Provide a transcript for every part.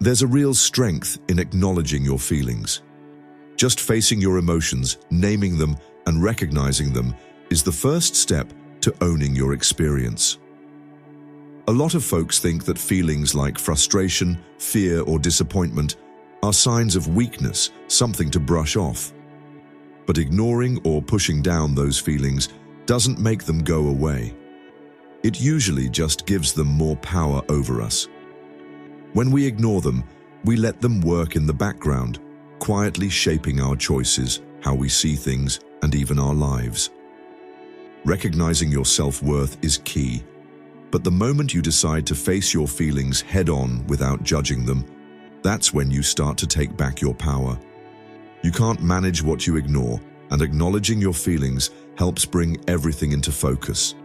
There's a real strength in acknowledging your feelings. Just facing your emotions, naming them, and recognizing them is the first step to owning your experience. A lot of folks think that feelings like frustration, fear, or disappointment are signs of weakness, something to brush off. But ignoring or pushing down those feelings doesn't make them go away. It usually just gives them more power over us. When we ignore them, we let them work in the background, quietly shaping our choices, how we see things, and even our lives. Recognizing your self-worth is key, but the moment you decide to face your feelings head-on without judging them, that's when you start to take back your power. You can't manage what you ignore, and acknowledging your feelings helps bring everything into focus.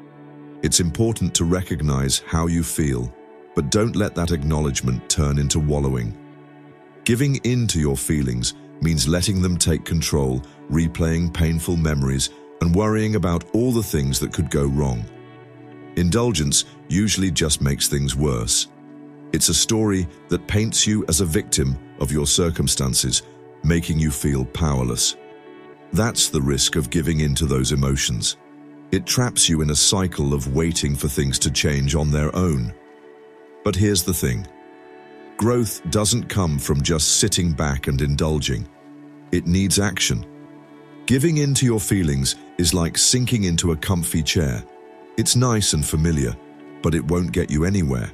It's important to recognize how you feel, but don't let that acknowledgement turn into wallowing. Giving in to your feelings means letting them take control, replaying painful memories, and worrying about all the things that could go wrong. Indulgence usually just makes things worse. It's a story that paints you as a victim of your circumstances, making you feel powerless. That's the risk of giving in to those emotions. It traps you in a cycle of waiting for things to change on their own. But here's the thing. Growth doesn't come from just sitting back and indulging. It needs action. Giving in to your feelings is like sinking into a comfy chair. It's nice and familiar, but it won't get you anywhere.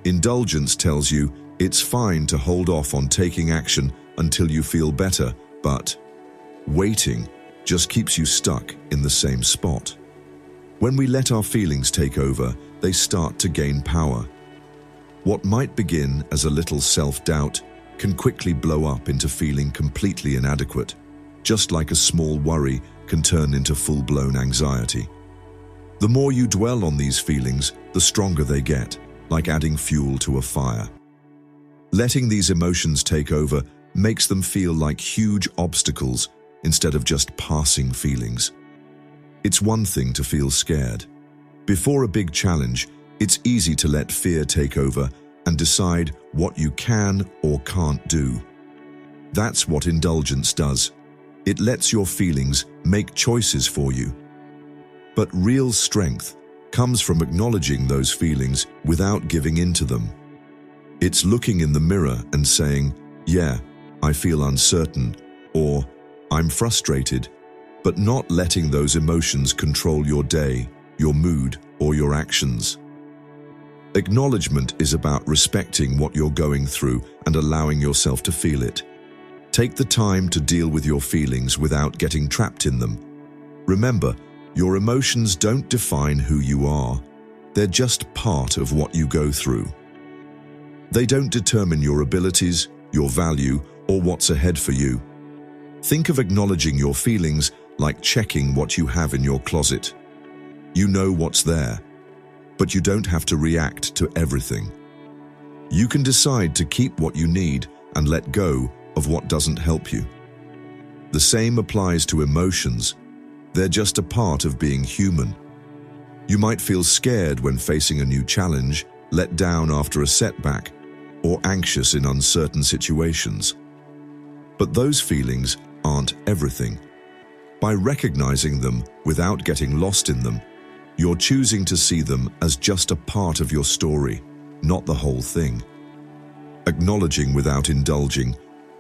Indulgence tells you it's fine to hold off on taking action until you feel better, but waiting just keeps you stuck in the same spot. When we let our feelings take over, they start to gain power. What might begin as a little self-doubt can quickly blow up into feeling completely inadequate, just like a small worry can turn into full-blown anxiety. The more you dwell on these feelings, the stronger they get, like adding fuel to a fire. Letting these emotions take over makes them feel like huge obstacles instead of just passing feelings. It's one thing to feel scared. Before a big challenge, it's easy to let fear take over and decide what you can or can't do. That's what indulgence does. It lets your feelings make choices for you. But real strength comes from acknowledging those feelings without giving in to them. It's looking in the mirror and saying, "Yeah, I feel uncertain," or "I'm frustrated," but not letting those emotions control your day, your mood, or your actions. Acknowledgement is about respecting what you're going through and allowing yourself to feel it. Take the time to deal with your feelings without getting trapped in them. Remember, your emotions don't define who you are. They're just part of what you go through. They don't determine your abilities, your value, or what's ahead for you. Think of acknowledging your feelings like checking what you have in your closet. You know what's there, but you don't have to react to everything. You can decide to keep what you need and let go of what doesn't help you. The same applies to emotions. They're just a part of being human. You might feel scared when facing a new challenge, let down after a setback, or anxious in uncertain situations. But those feelings aren't everything. By recognizing them without getting lost in them, you're choosing to see them as just a part of your story, not the whole thing. Acknowledging without indulging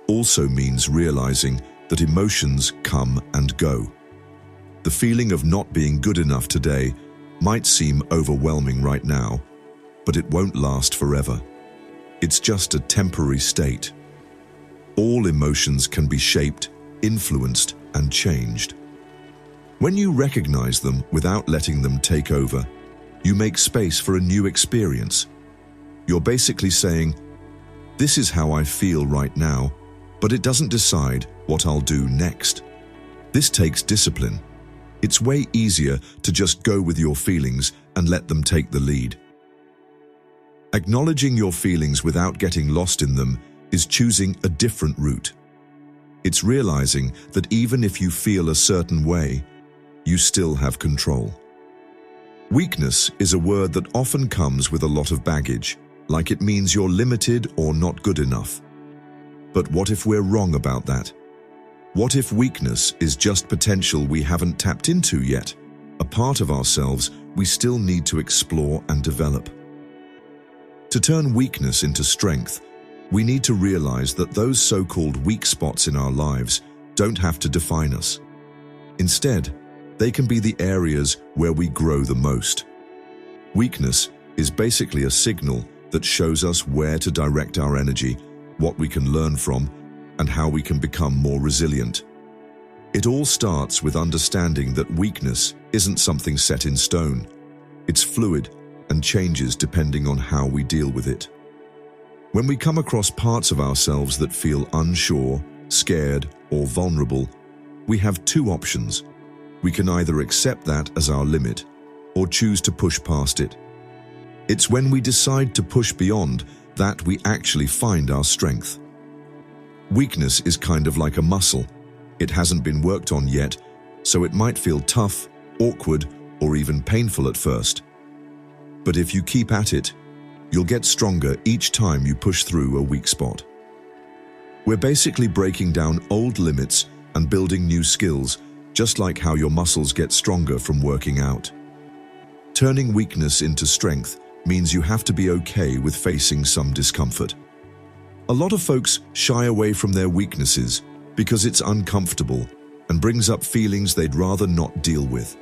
also means realizing that emotions come and go. The feeling of not being good enough today might seem overwhelming right now, but it won't last forever. It's just a temporary state. All emotions can be shaped, influenced, and changed. When you recognize them without letting them take over, you make space for a new experience. You're basically saying, "This is how I feel right now, but it doesn't decide what I'll do next." This takes discipline. It's way easier to just go with your feelings and let them take the lead. Acknowledging your feelings without getting lost in them is choosing a different route. It's realizing that even if you feel a certain way, you still have control. Weakness is a word that often comes with a lot of baggage. like it means you're limited or not good enough. But what if we're wrong about that? What if weakness is just potential we haven't tapped into yet, a part of ourselves we still need to explore and develop? To turn weakness into strength, we need to realize that those so-called weak spots in our lives don't have to define us. Instead, they can be the areas where we grow the most. Weakness is basically a signal that shows us where to direct our energy, what we can learn from, and how we can become more resilient. It all starts with understanding that weakness isn't something set in stone. It's fluid and changes depending on how we deal with it. When we come across parts of ourselves that feel unsure, scared, or vulnerable, we have two options. We can either accept that as our limit or choose to push past it. It's when we decide to push beyond that we actually find our strength. Weakness is kind of like a muscle. It hasn't been worked on yet, so it might feel tough, awkward, or even painful at first. But if you keep at it, you'll get stronger each time you push through a weak spot. We're basically breaking down old limits and building new skills, just like how your muscles get stronger from working out. Turning weakness into strength means you have to be okay with facing some discomfort. A lot of folks shy away from their weaknesses because it's uncomfortable and brings up feelings they'd rather not deal with.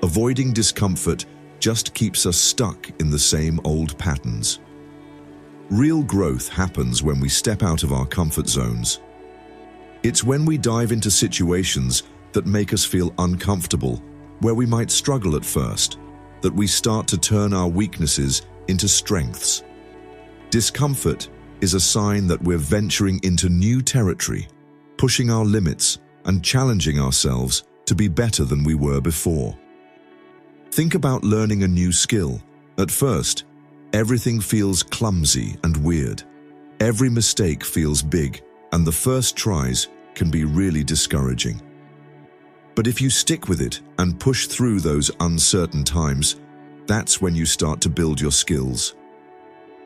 Avoiding discomfort just keeps us stuck in the same old patterns. Real growth happens when we step out of our comfort zones. It's when we dive into situations that make us feel uncomfortable, where we might struggle at first, that we start to turn our weaknesses into strengths. Discomfort is a sign that we're venturing into new territory, pushing our limits and challenging ourselves to be better than we were before. Think about learning a new skill. At first, everything feels clumsy and weird. Every mistake feels big, and the first tries can be really discouraging. But if you stick with it and push through those uncertain times, that's when you start to build your skills.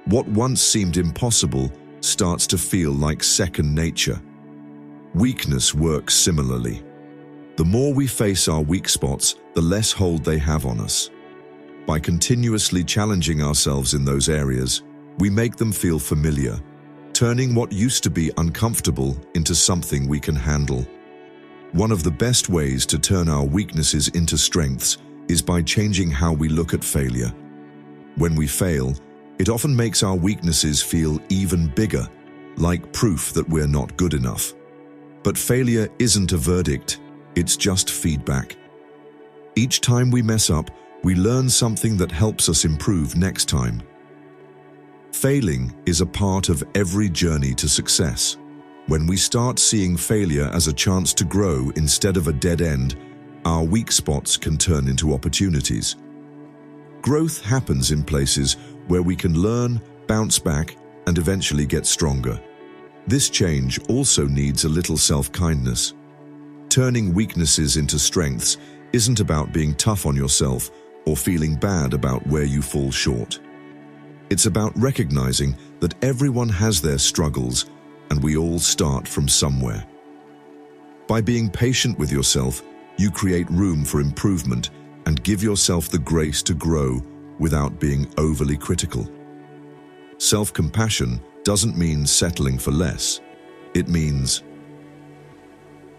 What once seemed impossible starts to feel like second nature. Weakness works similarly. The more we face our weak spots, the less hold they have on us. By continuously challenging ourselves in those areas, we make them feel familiar, turning what used to be uncomfortable into something we can handle. One of the best ways to turn our weaknesses into strengths is by changing how we look at failure. When we fail, it often makes our weaknesses feel even bigger, like proof that we're not good enough. But failure isn't a verdict, it's just feedback. Each time we mess up, we learn something that helps us improve next time. Failing is a part of every journey to success. When we start seeing failure as a chance to grow instead of a dead end, our weak spots can turn into opportunities. Growth happens in places where we can learn, bounce back, and eventually get stronger. This change also needs a little self-kindness. Turning weaknesses into strengths isn't about being tough on yourself or feeling bad about where you fall short. It's about recognizing that everyone has their struggles and we all start from somewhere. By being patient with yourself, you create room for improvement and give yourself the grace to grow without being overly critical. Self-compassion doesn't mean settling for less. It means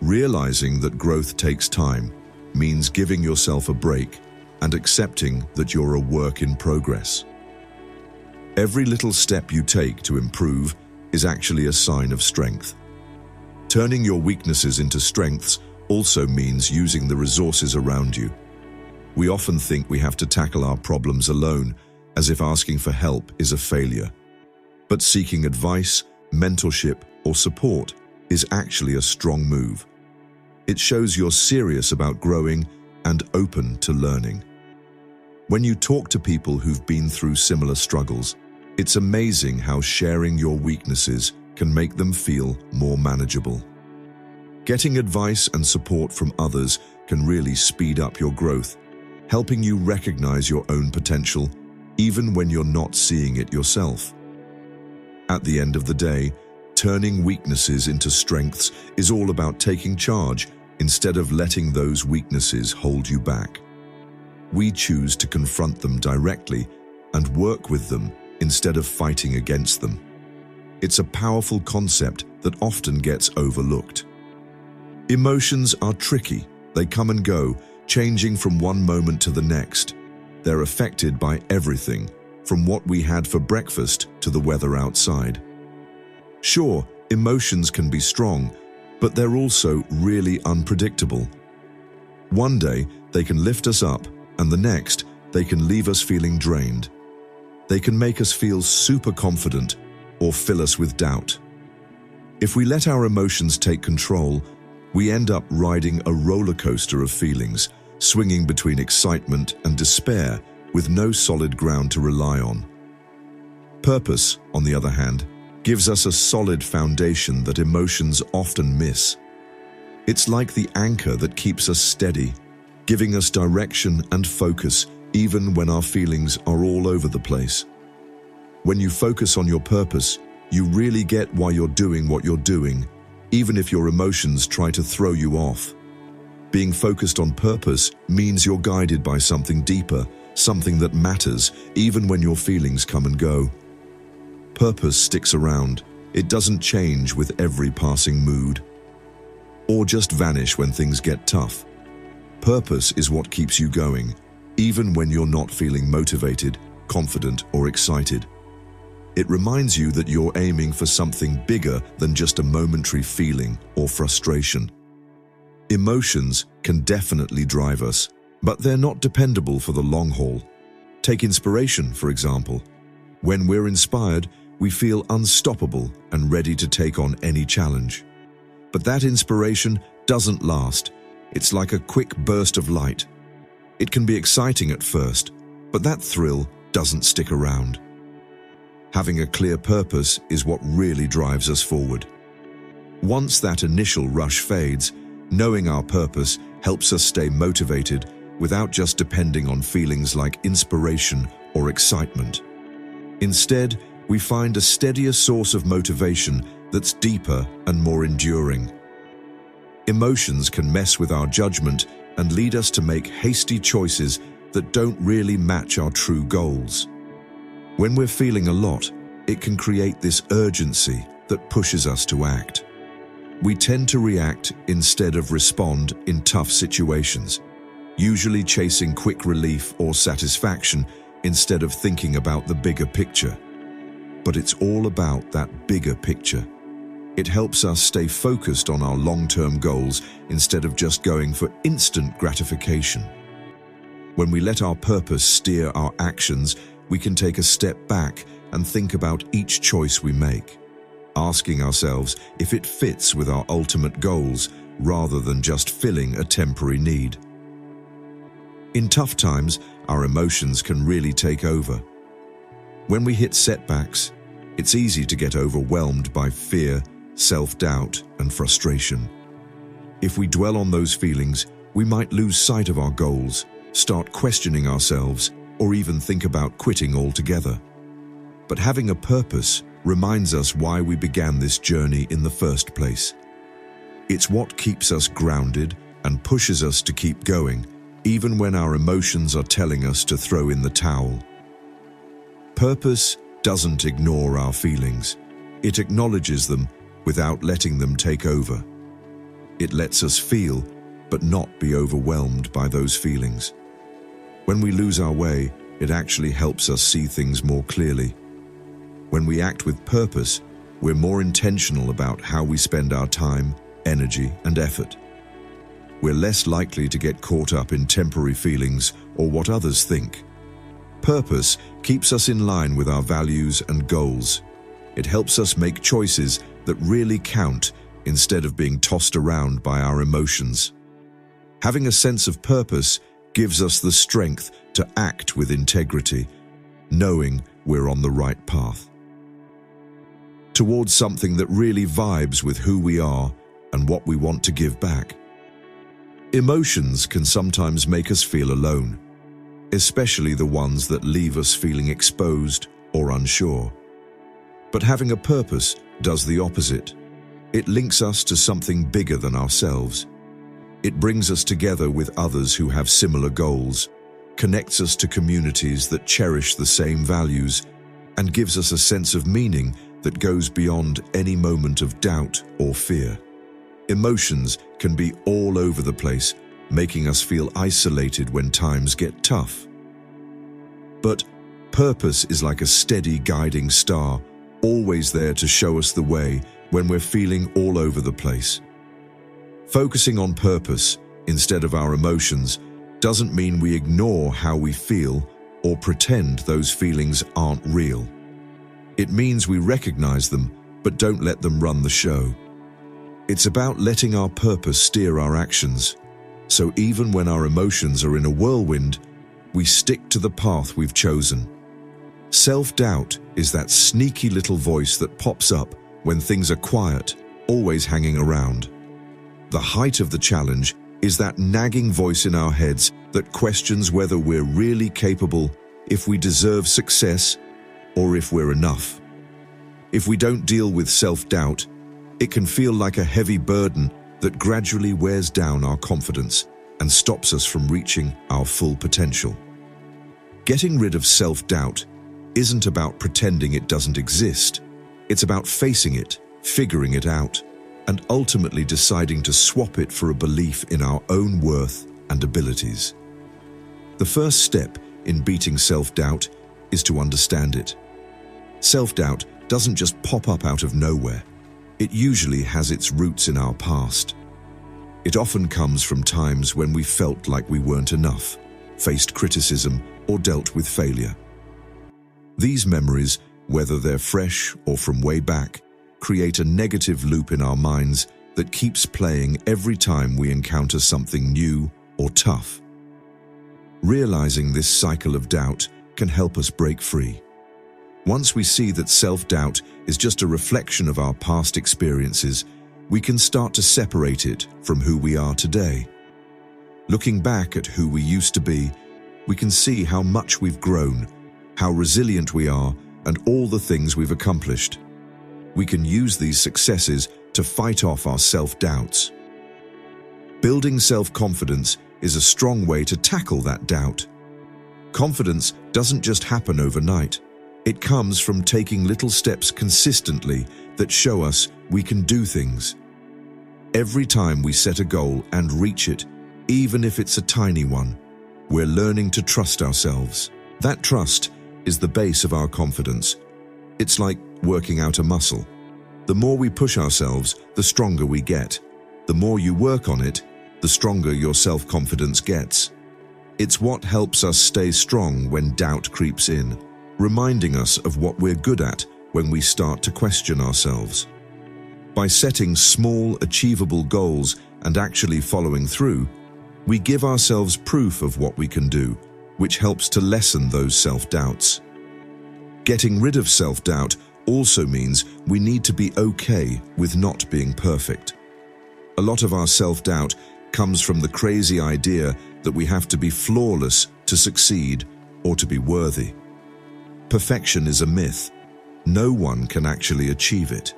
realizing that growth takes time, means giving yourself a break and accepting that you're a work in progress. Every little step you take to improve is actually a sign of strength. Turning your weaknesses into strengths also means using the resources around you. We often think we have to tackle our problems alone, as if asking for help is a failure. But seeking advice, mentorship, or support is actually a strong move. It shows you're serious about growing and open to learning. When you talk to people who've been through similar struggles, it's amazing how sharing your weaknesses can make them feel more manageable. Getting advice and support from others can really speed up your growth, helping you recognize your own potential even when you're not seeing it yourself. At the end of the day, turning weaknesses into strengths is all about taking charge instead of letting those weaknesses hold you back. We choose to confront them directly and work with them instead of fighting against them. It's a powerful concept that often gets overlooked. Emotions are tricky. They come and go, changing from one moment to the next. They're affected by everything, from what we had for breakfast to the weather outside. Sure, emotions can be strong, but they're also really unpredictable. One day, they can lift us up, and the next, they can leave us feeling drained. They can make us feel super confident or fill us with doubt. If we let our emotions take control, we end up riding a roller coaster of feelings, swinging between excitement and despair with no solid ground to rely on. Purpose, on the other hand, gives us a solid foundation that emotions often miss. It's like the anchor that keeps us steady, giving us direction and focus even when our feelings are all over the place. When you focus on your purpose, you really get why you're doing what you're doing, even if your emotions try to throw you off. Being focused on purpose means you're guided by something deeper, something that matters, even when your feelings come and go. Purpose sticks around. It doesn't change with every passing mood, or just vanish when things get tough. Purpose is what keeps you going, even when you're not feeling motivated, confident, or excited. It reminds you that you're aiming for something bigger than just a momentary feeling or frustration. Emotions can definitely drive us, but they're not dependable for the long haul. Take inspiration, for example. When we're inspired, we feel unstoppable and ready to take on any challenge. But that inspiration doesn't last. It's like a quick burst of light. It can be exciting at first, but that thrill doesn't stick around. Having a clear purpose is what really drives us forward. Once that initial rush fades, knowing our purpose helps us stay motivated without just depending on feelings like inspiration or excitement. Instead, we find a steadier source of motivation that's deeper and more enduring. Emotions can mess with our judgment and lead us to make hasty choices that don't really match our true goals. When we're feeling a lot, it can create this urgency that pushes us to act. We tend to react instead of respond in tough situations, usually chasing quick relief or satisfaction instead of thinking about the bigger picture. But it's all about that bigger picture. It helps us stay focused on our long-term goals instead of just going for instant gratification. When we let our purpose steer our actions, we can take a step back and think about each choice we make, asking ourselves if it fits with our ultimate goals rather than just filling a temporary need. In tough times, our emotions can really take over. When we hit setbacks, it's easy to get overwhelmed by fear, self-doubt, and frustration. If we dwell on those feelings, we might lose sight of our goals, start questioning ourselves, or even think about quitting altogether. But having a purpose reminds us why we began this journey in the first place. It's what keeps us grounded and pushes us to keep going, even when our emotions are telling us to throw in the towel. Purpose doesn't ignore our feelings. It acknowledges them without letting them take over. It lets us feel, but not be overwhelmed by those feelings. When we lose our way, it actually helps us see things more clearly. When we act with purpose, we're more intentional about how we spend our time, energy, and effort. We're less likely to get caught up in temporary feelings or what others think. Purpose keeps us in line with our values and goals. It helps us make choices that really count instead of being tossed around by our emotions. Having a sense of purpose gives us the strength to act with integrity, knowing we're on the right path towards something that really vibes with who we are and what we want to give back. Emotions can sometimes make us feel alone, especially the ones that leave us feeling exposed or unsure. But having a purpose does the opposite. It links us to something bigger than ourselves. It brings us together with others who have similar goals, connects us to communities that cherish the same values, and gives us a sense of meaning that goes beyond any moment of doubt or fear. Emotions can be all over the place, making us feel isolated when times get tough. But purpose is like a steady guiding star, always there to show us the way when we're feeling all over the place. Focusing on purpose instead of our emotions doesn't mean we ignore how we feel or pretend those feelings aren't real. It means we recognize them, but don't let them run the show. It's about letting our purpose steer our actions, so even when our emotions are in a whirlwind, we stick to the path we've chosen. Self-doubt is that sneaky little voice that pops up when things are quiet, always hanging around. The height of the challenge is that nagging voice in our heads that questions whether we're really capable, if we deserve success, or if we're enough. If we don't deal with self-doubt, it can feel like a heavy burden that gradually wears down our confidence and stops us from reaching our full potential. Getting rid of self-doubt isn't about pretending it doesn't exist. It's about facing it, figuring it out, and ultimately deciding to swap it for a belief in our own worth and abilities. The first step in beating self-doubt is to understand it. Self-doubt doesn't just pop up out of nowhere. It usually has its roots in our past. It often comes from times when we felt like we weren't enough, faced criticism, or dealt with failure. These memories, whether they're fresh or from way back, create a negative loop in our minds that keeps playing every time we encounter something new or tough. Realizing this cycle of doubt can help us break free. Once we see that self-doubt is just a reflection of our past experiences, we can start to separate it from who we are today. Looking back at who we used to be, we can see how much we've grown, how resilient we are, and all the things we've accomplished. We can use these successes to fight off our self-doubts. Building self-confidence is a strong way to tackle that doubt. Confidence doesn't just happen overnight. It comes from taking little steps consistently that show us we can do things. Every time we set a goal and reach it, even if it's a tiny one, we're learning to trust ourselves. That trust is the base of our confidence. It's like working out a muscle. The more we push ourselves, the stronger we get. The more you work on it, the stronger your self-confidence gets. It's what helps us stay strong when doubt creeps in, reminding us of what we're good at when we start to question ourselves. By setting small, achievable goals and actually following through, we give ourselves proof of what we can do, which helps to lessen those self-doubts. Getting rid of self-doubt also means we need to be okay with not being perfect. A lot of our self-doubt comes from the crazy idea that we have to be flawless to succeed or to be worthy. Perfection is a myth. No one can actually achieve it.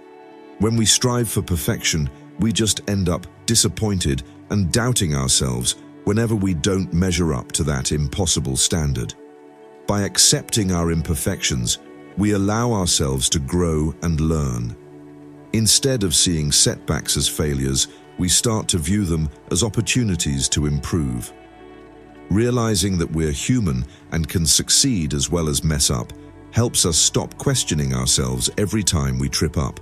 When we strive for perfection, we just end up disappointed and doubting ourselves whenever we don't measure up to that impossible standard. By accepting our imperfections, we allow ourselves to grow and learn. Instead of seeing setbacks as failures, we start to view them as opportunities to improve. Realizing that we're human and can succeed as well as mess up helps us stop questioning ourselves every time we trip up.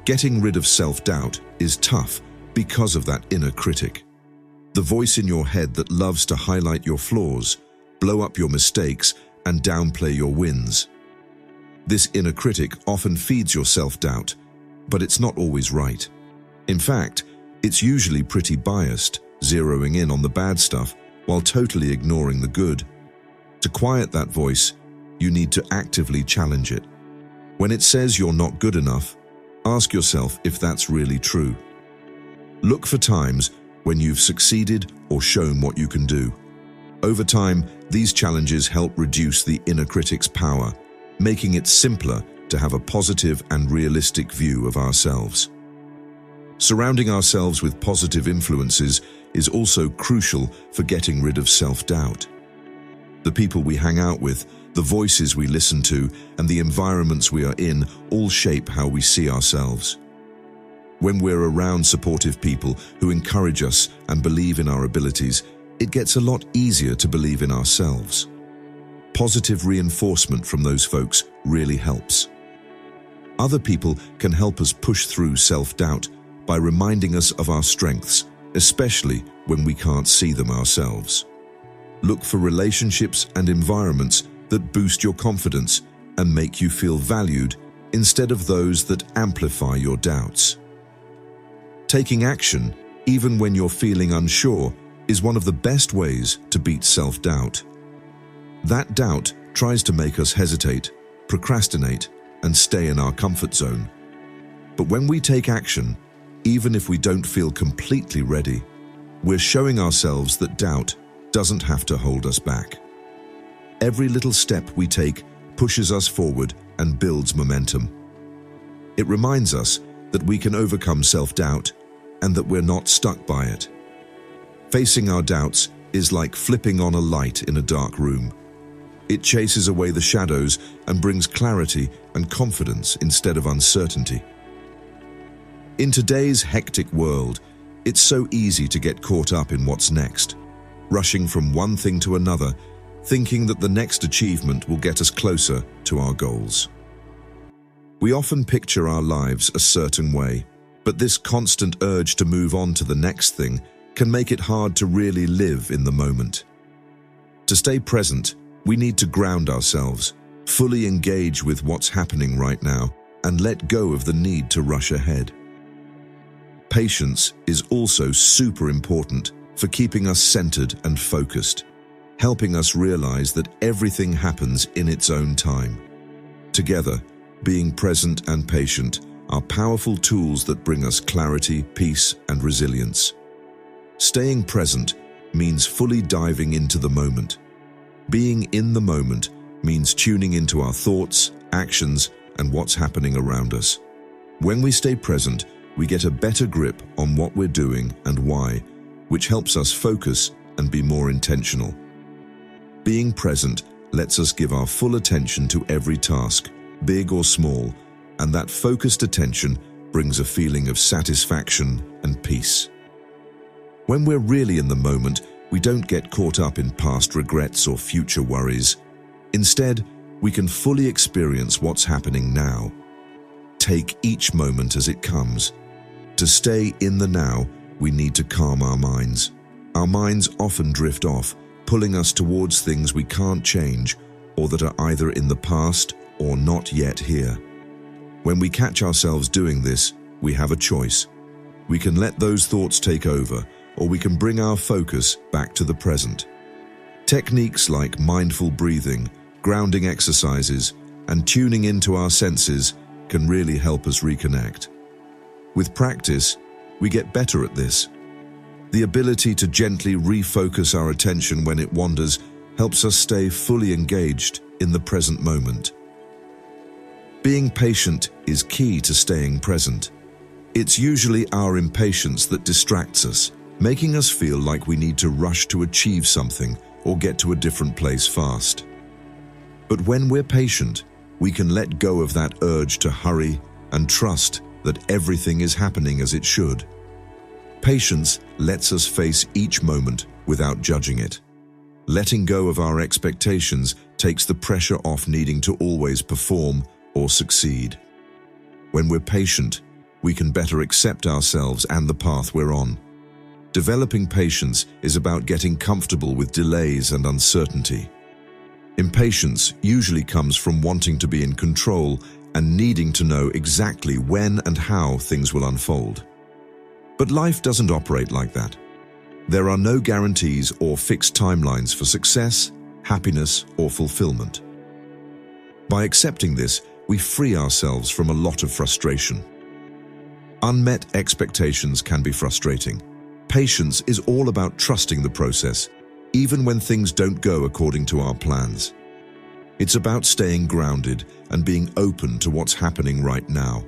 Getting rid of self-doubt is tough because of that inner critic. The voice in your head that loves to highlight your flaws, blow up your mistakes, and downplay your wins. This inner critic often feeds your self-doubt, but it's not always right. In fact, it's usually pretty biased, zeroing in on the bad stuff while totally ignoring the good. To quiet that voice, you need to actively challenge it. When it says you're not good enough, ask yourself if that's really true. Look for times when you've succeeded or shown what you can do. Over time, these challenges help reduce the inner critic's power, making it simpler to have a positive and realistic view of ourselves. Surrounding ourselves with positive influences is also crucial for getting rid of self-doubt. The people we hang out with, the voices we listen to, and the environments we are in all shape how we see ourselves. When we're around supportive people who encourage us and believe in our abilities, it gets a lot easier to believe in ourselves. Positive reinforcement from those folks really helps. Other people can help us push through self-doubt by reminding us of our strengths, especially when we can't see them ourselves. Look for relationships and environments that boost your confidence and make you feel valued instead of those that amplify your doubts. Taking action, even when you're feeling unsure, is one of the best ways to beat self-doubt. That doubt tries to make us hesitate, procrastinate, and stay in our comfort zone. But when we take action, even if we don't feel completely ready, we're showing ourselves that doubt doesn't have to hold us back. Every little step we take pushes us forward and builds momentum. It reminds us that we can overcome self-doubt and that we're not stuck by it. Facing our doubts is like flipping on a light in a dark room. It chases away the shadows and brings clarity and confidence instead of uncertainty. In today's hectic world, it's so easy to get caught up in what's next, rushing from one thing to another, thinking that the next achievement will get us closer to our goals. We often picture our lives a certain way, but this constant urge to move on to the next thing can make it hard to really live in the moment. To stay present, we need to ground ourselves, fully engage with what's happening right now, and let go of the need to rush ahead. Patience is also super important for keeping us centered and focused, helping us realize that everything happens in its own time. Together, being present and patient are powerful tools that bring us clarity, peace, and resilience. Staying present means fully diving into the moment. Being in the moment means tuning into our thoughts, actions, and what's happening around us. When we stay present, we get a better grip on what we're doing and why, which helps us focus and be more intentional. Being present lets us give our full attention to every task, big or small, and that focused attention brings a feeling of satisfaction and peace. When we're really in the moment, we don't get caught up in past regrets or future worries. Instead, we can fully experience what's happening now. Take each moment as it comes. To stay in the now, we need to calm our minds. Our minds often drift off, pulling us towards things we can't change or that are either in the past or not yet here. When we catch ourselves doing this, we have a choice. We can let those thoughts take over, or we can bring our focus back to the present. Techniques like mindful breathing, grounding exercises, and tuning into our senses can really help us reconnect. With practice, we get better at this. The ability to gently refocus our attention when it wanders helps us stay fully engaged in the present moment. Being patient is key to staying present. It's usually our impatience that distracts us, making us feel like we need to rush to achieve something or get to a different place fast. But when we're patient, we can let go of that urge to hurry and trust that everything is happening as it should. Patience lets us face each moment without judging it. Letting go of our expectations takes the pressure off needing to always perform or succeed. When we're patient, we can better accept ourselves and the path we're on. Developing patience is about getting comfortable with delays and uncertainty. Impatience usually comes from wanting to be in control and needing to know exactly when and how things will unfold. But life doesn't operate like that. There are no guarantees or fixed timelines for success, happiness, or fulfillment. By accepting this, we free ourselves from a lot of frustration. Unmet expectations can be frustrating. Patience is all about trusting the process, even when things don't go according to our plans. It's about staying grounded and being open to what's happening right now.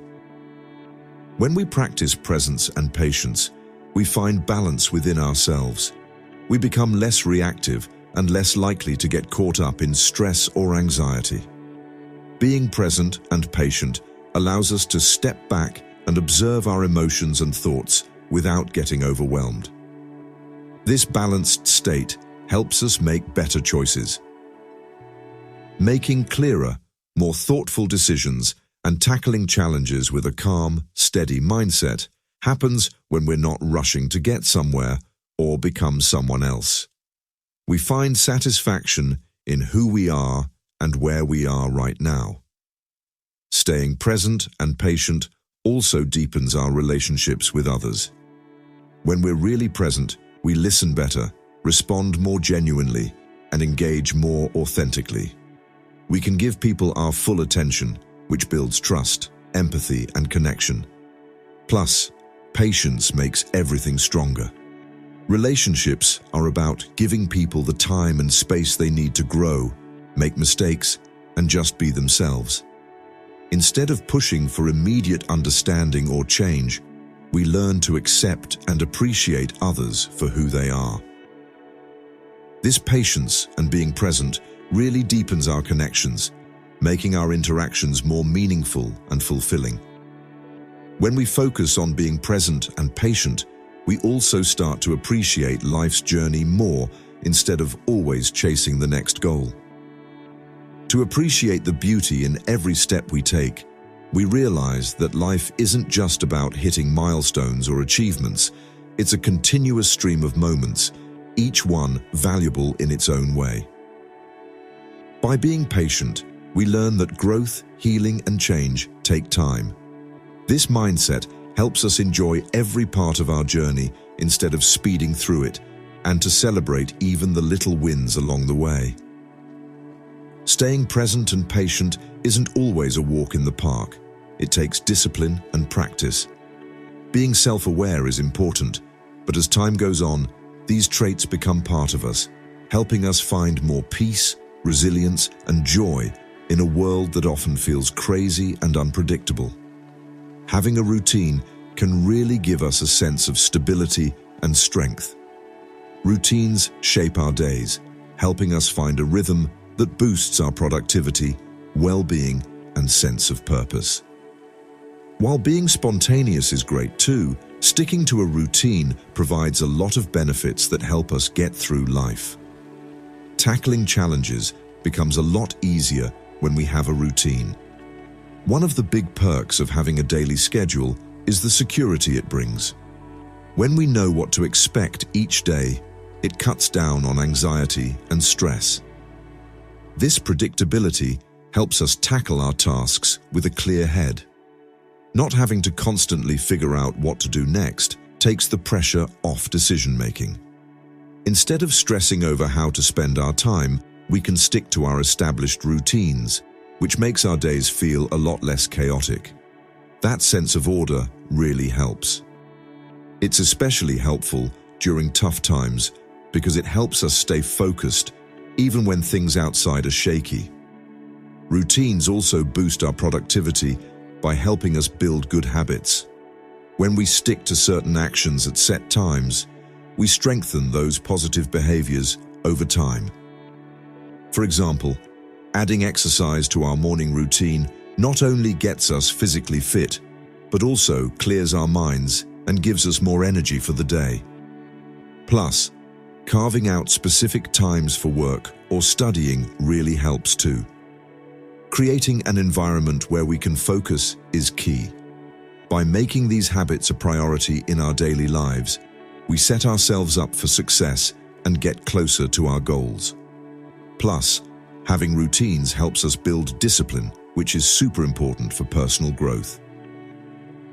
When we practice presence and patience, we find balance within ourselves. We become less reactive and less likely to get caught up in stress or anxiety. Being present and patient allows us to step back and observe our emotions and thoughts without getting overwhelmed. This balanced state helps us make better choices. Making clearer, more thoughtful decisions and tackling challenges with a calm, steady mindset happens when we're not rushing to get somewhere or become someone else. We find satisfaction in who we are and where we are right now. Staying present and patient also deepens our relationships with others. When we're really present, we listen better, respond more genuinely, and engage more authentically. We can give people our full attention, which builds trust, empathy, and connection. Plus, patience makes everything stronger. Relationships are about giving people the time and space they need to grow, make mistakes, and just be themselves. Instead of pushing for immediate understanding or change, we learn to accept and appreciate others for who they are. This patience and being present really deepens our connections, making our interactions more meaningful and fulfilling. When we focus on being present and patient, we also start to appreciate life's journey more instead of always chasing the next goal. To appreciate the beauty in every step we take, we realize that life isn't just about hitting milestones or achievements. It's a continuous stream of moments, each one valuable in its own way. By being patient, we learn that growth, healing, and change take time. This mindset helps us enjoy every part of our journey instead of speeding through it, and to celebrate even the little wins along the way. Staying present and patient isn't always a walk in the park. It takes discipline and practice. Being self-aware is important, but as time goes on, these traits become part of us, helping us find more peace, resilience, and joy in a world that often feels crazy and unpredictable. Having a routine can really give us a sense of stability and strength. Routines shape our days, helping us find a rhythm that boosts our productivity, well-being, and sense of purpose. While being spontaneous is great too, sticking to a routine provides a lot of benefits that help us get through life. Tackling challenges becomes a lot easier when we have a routine. One of the big perks of having a daily schedule is the security it brings. When we know what to expect each day, it cuts down on anxiety and stress. This predictability helps us tackle our tasks with a clear head. Not having to constantly figure out what to do next takes the pressure off decision-making. Instead of stressing over how to spend our time, we can stick to our established routines, which makes our days feel a lot less chaotic. That sense of order really helps. It's especially helpful during tough times because it helps us stay focused even when things outside are shaky. Routines also boost our productivity by helping us build good habits. When we stick to certain actions at set times, we strengthen those positive behaviors over time. For example, adding exercise to our morning routine not only gets us physically fit, but also clears our minds and gives us more energy for the day. Plus, carving out specific times for work or studying really helps too. Creating an environment where we can focus is key. By making these habits a priority in our daily lives, we set ourselves up for success and get closer to our goals. Plus, having routines helps us build discipline, which is super important for personal growth.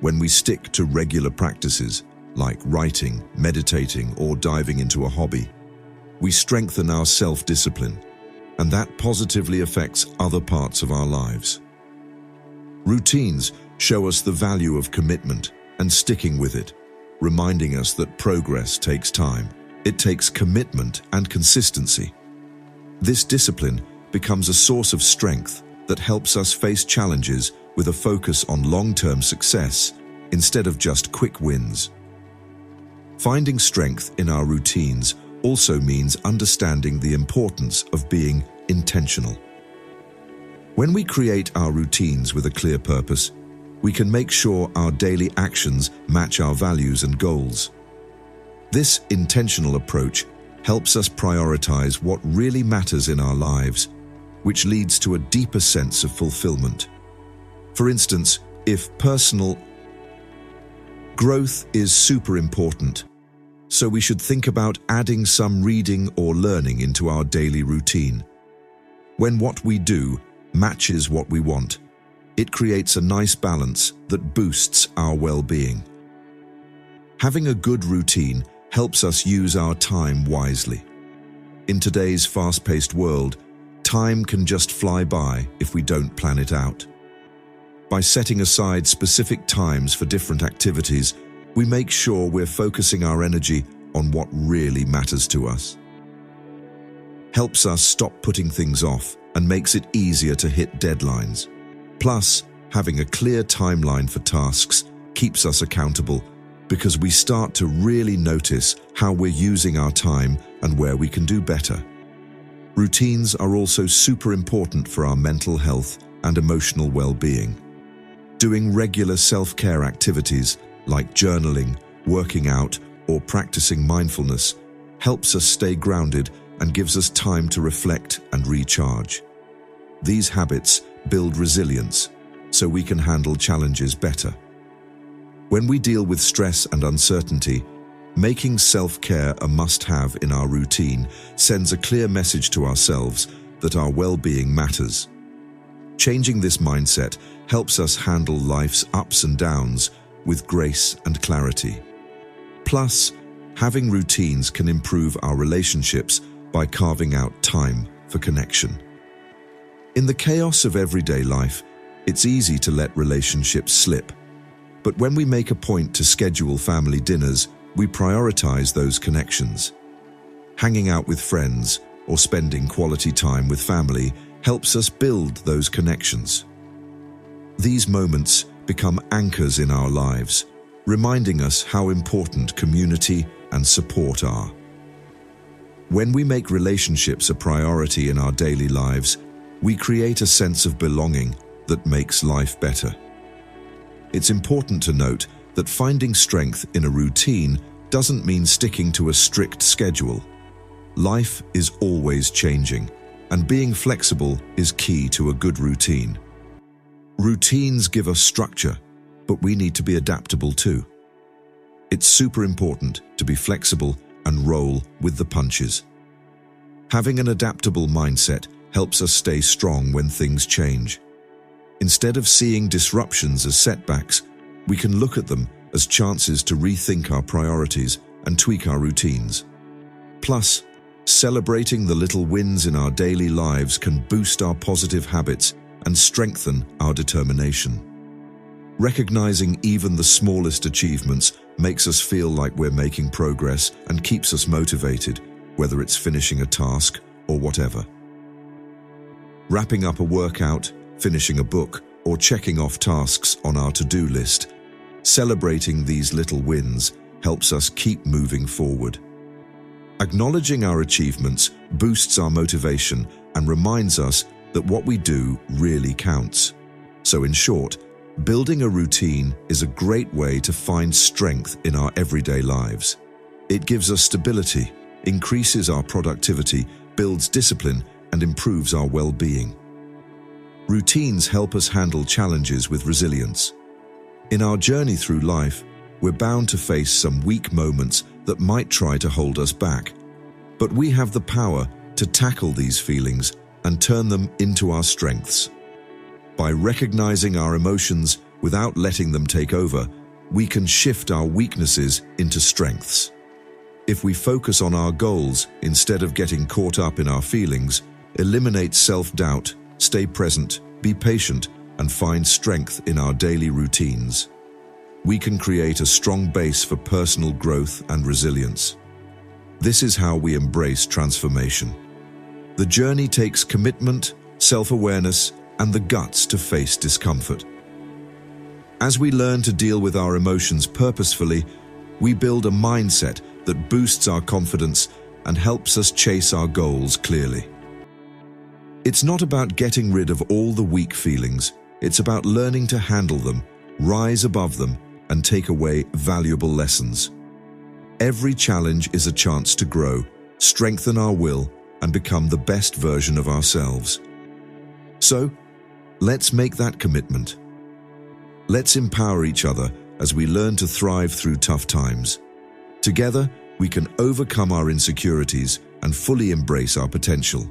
When we stick to regular practices, like writing, meditating, or diving into a hobby, we strengthen our self-discipline, and that positively affects other parts of our lives. Routines show us the value of commitment and sticking with it, reminding us that progress takes time. It takes commitment and consistency. This discipline becomes a source of strength that helps us face challenges with a focus on long-term success instead of just quick wins. Finding strength in our routines also means understanding the importance of being intentional. When we create our routines with a clear purpose, we can make sure our daily actions match our values and goals. This intentional approach helps us prioritize what really matters in our lives, which leads to a deeper sense of fulfillment. For instance, if personal growth is super important, so we should think about adding some reading or learning into our daily routine. When what we do matches what we want, it creates a nice balance that boosts our well-being. Having a good routine helps us use our time wisely. In today's fast-paced world, time can just fly by if we don't plan it out. By setting aside specific times for different activities, we make sure we're focusing our energy on what really matters to us. Helps us stop putting things off and makes it easier to hit deadlines. Plus, having a clear timeline for tasks keeps us accountable because we start to really notice how we're using our time and where we can do better. Routines are also super important for our mental health and emotional well-being. Doing regular self-care activities like journaling, working out, or practicing mindfulness helps us stay grounded and gives us time to reflect and recharge. These habits build resilience so we can handle challenges better. When we deal with stress and uncertainty, making self-care a must-have in our routine sends a clear message to ourselves that our well-being matters. Changing this mindset helps us handle life's ups and downs with grace and clarity. Plus, having routines can improve our relationships by carving out time for connection. In the chaos of everyday life, it's easy to let relationships slip. But when we make a point to schedule family dinners, we prioritize those connections. Hanging out with friends or spending quality time with family helps us build those connections. These moments become anchors in our lives, reminding us how important community and support are. When we make relationships a priority in our daily lives, we create a sense of belonging that makes life better. It's important to note that finding strength in a routine doesn't mean sticking to a strict schedule. Life is always changing, and being flexible is key to a good routine. Routines give us structure, but we need to be adaptable too. It's super important to be flexible and roll with the punches. Having an adaptable mindset helps us stay strong when things change. Instead of seeing disruptions as setbacks, we can look at them as chances to rethink our priorities and tweak our routines. Plus, celebrating the little wins in our daily lives can boost our positive habits and strengthen our determination. Recognizing even the smallest achievements makes us feel like we're making progress and keeps us motivated, whether it's finishing a task or whatever. Wrapping up a workout, finishing a book, or checking off tasks on our to-do list, celebrating these little wins helps us keep moving forward. Acknowledging our achievements boosts our motivation and reminds us that what we do really counts. So in short, building a routine is a great way to find strength in our everyday lives. It gives us stability, increases our productivity, builds discipline, and improves our well-being. Routines help us handle challenges with resilience. In our journey through life, we're bound to face some weak moments that might try to hold us back. But we have the power to tackle these feelings and turn them into our strengths. By recognizing our emotions without letting them take over, we can shift our weaknesses into strengths. If we focus on our goals instead of getting caught up in our feelings, eliminate self-doubt, stay present, be patient, and find strength in our daily routines, we can create a strong base for personal growth and resilience. This is how we embrace transformation. The journey takes commitment, self-awareness, and the guts to face discomfort. As we learn to deal with our emotions purposefully, we build a mindset that boosts our confidence and helps us chase our goals clearly. It's not about getting rid of all the weak feelings. It's about learning to handle them, rise above them, and take away valuable lessons. Every challenge is a chance to grow, strengthen our will, and become the best version of ourselves. So, let's make that commitment. Let's empower each other as we learn to thrive through tough times. Together, we can overcome our insecurities and fully embrace our potential.